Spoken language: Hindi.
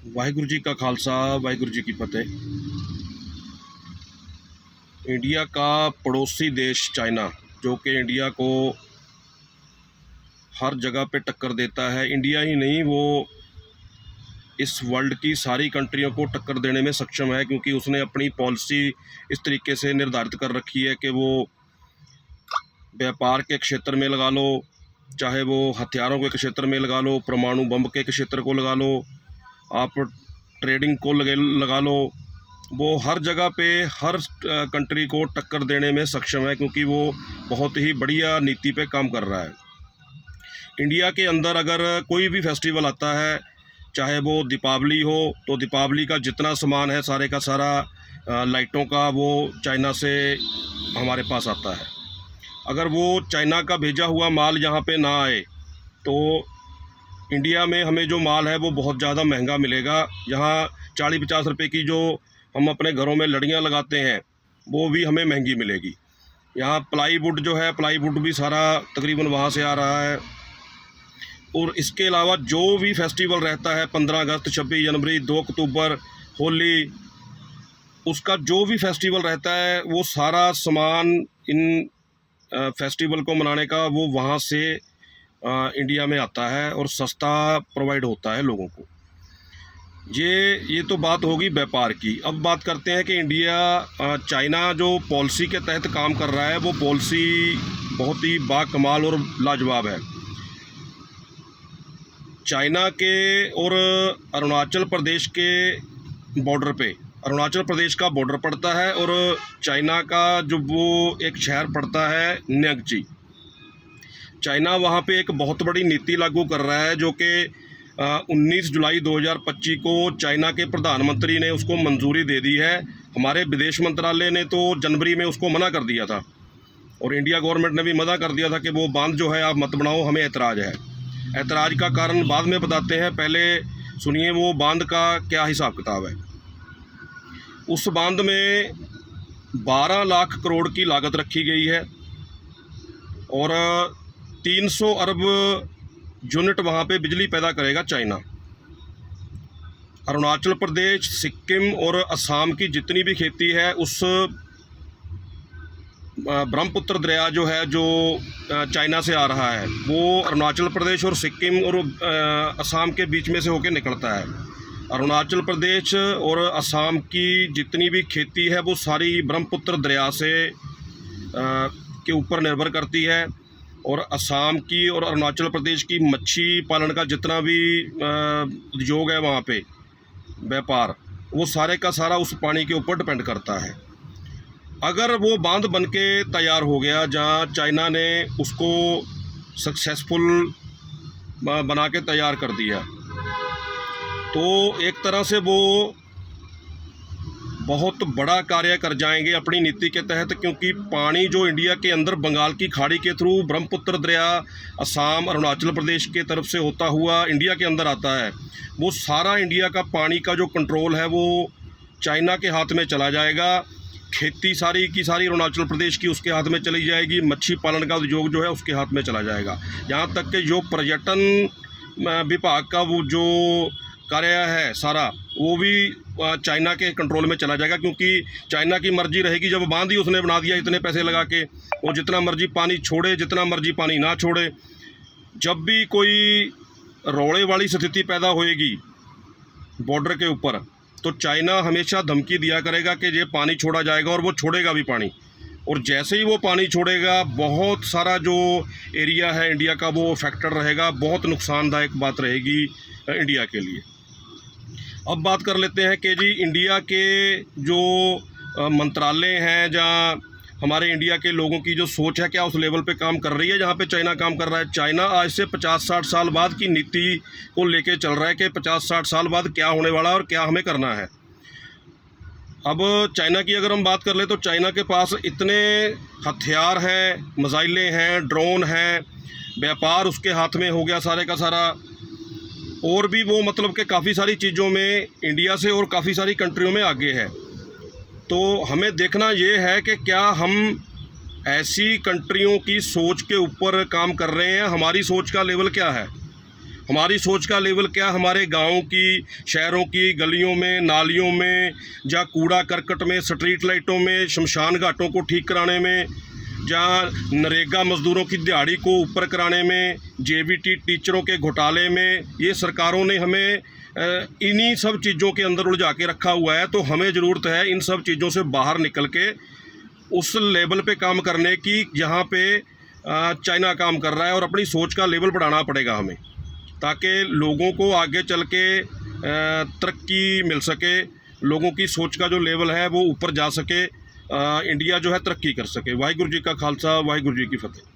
वाहिगुरु जी का खालसा, वाहिगुरु जी की फतेह। इंडिया का पड़ोसी देश चाइना, जो कि इंडिया को हर जगह पे टक्कर देता है। इंडिया ही नहीं, वो इस वर्ल्ड की सारी कंट्रियों को टक्कर देने में सक्षम है, क्योंकि उसने अपनी पॉलिसी इस तरीके से निर्धारित कर रखी है कि वो व्यापार के क्षेत्र में लगा लो, चाहे वो हथियारों के क्षेत्र में लगा लो, परमाणु बम के क्षेत्र को लगा लो, आप ट्रेडिंग को लगा लो, वो हर जगह पे हर कंट्री को टक्कर देने में सक्षम है, क्योंकि वो बहुत ही बढ़िया नीति पे काम कर रहा है। इंडिया के अंदर अगर कोई भी फेस्टिवल आता है, चाहे वो दीपावली हो, तो दीपावली का जितना सामान है सारे का सारा लाइटों का, वो चाइना से हमारे पास आता है। अगर वो चाइना का भेजा हुआ माल यहाँ पे ना आए तो इंडिया में हमें जो माल है वो बहुत ज़्यादा महंगा मिलेगा। यहाँ 40-50 रुपये की जो हम अपने घरों में लड़ियाँ लगाते हैं, वो भी हमें महंगी मिलेगी। यहाँ प्लाईवुड जो है, प्लाईवुड भी सारा तकरीबन वहाँ से आ रहा है। और इसके अलावा जो भी फेस्टिवल रहता है, 15 अगस्त, 26 जनवरी, 2 अक्टूबर, होली, उसका जो भी फेस्टिवल रहता है, वो सारा सामान इन फेस्टिवल को मनाने का वो वहाँ से इंडिया में आता है और सस्ता प्रोवाइड होता है लोगों को। ये तो बात होगी व्यापार की। अब बात करते हैं कि इंडिया चाइना जो पॉलिसी के तहत काम कर रहा है, वो पॉलिसी बहुत ही बाकमाल और लाजवाब है। चाइना के और अरुणाचल प्रदेश के बॉर्डर पे, अरुणाचल प्रदेश का बॉर्डर पड़ता है और चाइना का जो वो एक शहर पड़ता है न्यंगची। चाइना वहाँ पे एक बहुत बड़ी नीति लागू कर रहा है, जो कि 19 जुलाई 2025 को चाइना के प्रधानमंत्री ने उसको मंजूरी दे दी है। हमारे विदेश मंत्रालय ने तो जनवरी में उसको मना कर दिया था, और इंडिया गवर्नमेंट ने भी मना कर दिया था कि वो बांध जो है आप मत बनाओ, हमें ऐतराज़ है। ऐतराज़ का कारण बाद में बताते हैं, पहले सुनिए वो बांध का क्या हिसाब किताब है। उस बांध में 12 लाख करोड़ की लागत रखी गई है और 300 अरब यूनिट वहाँ पे बिजली पैदा करेगा चाइना। अरुणाचल प्रदेश, सिक्किम और असम की जितनी भी खेती है, उस ब्रह्मपुत्र दरिया जो है, जो चाइना से आ रहा है, वो अरुणाचल प्रदेश और सिक्किम और असम के बीच में से होकर निकलता है। अरुणाचल प्रदेश और असम की जितनी भी खेती है, वो सारी ब्रह्मपुत्र दरिया से के ऊपर निर्भर करती है। और असम की और अरुणाचल प्रदेश की मच्छी पालन का जितना भी उद्योग है वहाँ पे, व्यापार, वो सारे का सारा उस पानी के ऊपर डिपेंड करता है। अगर वो बांध बन के तैयार हो गया, जहाँ चाइना ने उसको सक्सेसफुल बना के तैयार कर दिया, तो एक तरह से वो बहुत बड़ा कार्य कर जाएंगे अपनी नीति के तहत, क्योंकि पानी जो इंडिया के अंदर बंगाल की खाड़ी के थ्रू ब्रह्मपुत्र दरिया असम, अरुणाचल प्रदेश के तरफ से होता हुआ इंडिया के अंदर आता है, वो सारा इंडिया का पानी का जो कंट्रोल है वो चाइना के हाथ में चला जाएगा। खेती सारी की सारी अरुणाचल प्रदेश की उसके हाथ में चली जाएगी। मच्छी पालन का उद्योग जो है उसके हाथ में चला जाएगा। यहाँ तक कि जो पर्यटन विभाग का वो जो कार्य है सारा, वो भी चाइना के कंट्रोल में चला जाएगा, क्योंकि चाइना की मर्जी रहेगी। जब बांध ही उसने बना दिया इतने पैसे लगा के, वो जितना मर्जी पानी छोड़े, जितना मर्जी पानी ना छोड़े, जब भी कोई रोड़े वाली स्थिति पैदा होएगी बॉर्डर के ऊपर, तो चाइना हमेशा धमकी दिया करेगा कि ये पानी छोड़ा जाएगा, और वो छोड़ेगा भी पानी। और जैसे ही वो पानी छोड़ेगा, बहुत सारा जो एरिया है इंडिया का वो अफेक्टेड रहेगा। बहुत नुकसानदायक बात रहेगी इंडिया के लिए। अब बात कर लेते हैं कि जी इंडिया के जो मंत्रालय हैं, जहाँ हमारे इंडिया के लोगों की जो सोच है, क्या उस लेवल पे काम कर रही है जहाँ पे चाइना काम कर रहा है। चाइना आज से 50-60 साल बाद की नीति को लेके चल रहा है कि 50-60 साल बाद क्या होने वाला है और क्या हमें करना है। अब चाइना की अगर हम बात कर ले, तो चाइना के पास इतने हथियार हैं, मिसाइलें हैं, ड्रोन हैं, व्यापार उसके हाथ में हो गया सारे का सारा, और भी वो मतलब कि काफ़ी सारी चीज़ों में इंडिया से और काफ़ी सारी कंट्रियों में आगे है। तो हमें देखना ये है कि क्या हम ऐसी कंट्रियों की सोच के ऊपर काम कर रहे हैं, हमारी सोच का लेवल क्या है। हमारी सोच का लेवल क्या, हमारे गाँव की, शहरों की गलियों में, नालियों में, जहाँ कूड़ा करकट में, स्ट्रीट लाइटों में, शमशान घाटों को ठीक कराने में, जहाँ नरेगा मज़दूरों की दिहाड़ी को ऊपर कराने में, जेबीटी टीचरों के घोटाले में, ये सरकारों ने हमें इन्हीं सब चीज़ों के अंदर उलझा के रखा हुआ है। तो हमें ज़रूरत है इन सब चीज़ों से बाहर निकल के उस लेवल पे काम करने की जहाँ पे चाइना काम कर रहा है, और अपनी सोच का लेवल बढ़ाना पड़ेगा हमें, ताकि लोगों को आगे चल के तरक्की मिल सके, लोगों की सोच का जो लेवल है वो ऊपर जा सके, इंडिया जो है तरक्की कर सके। वाहिगुरू जी का खालसा, वाहिगुरू जी की फतेह।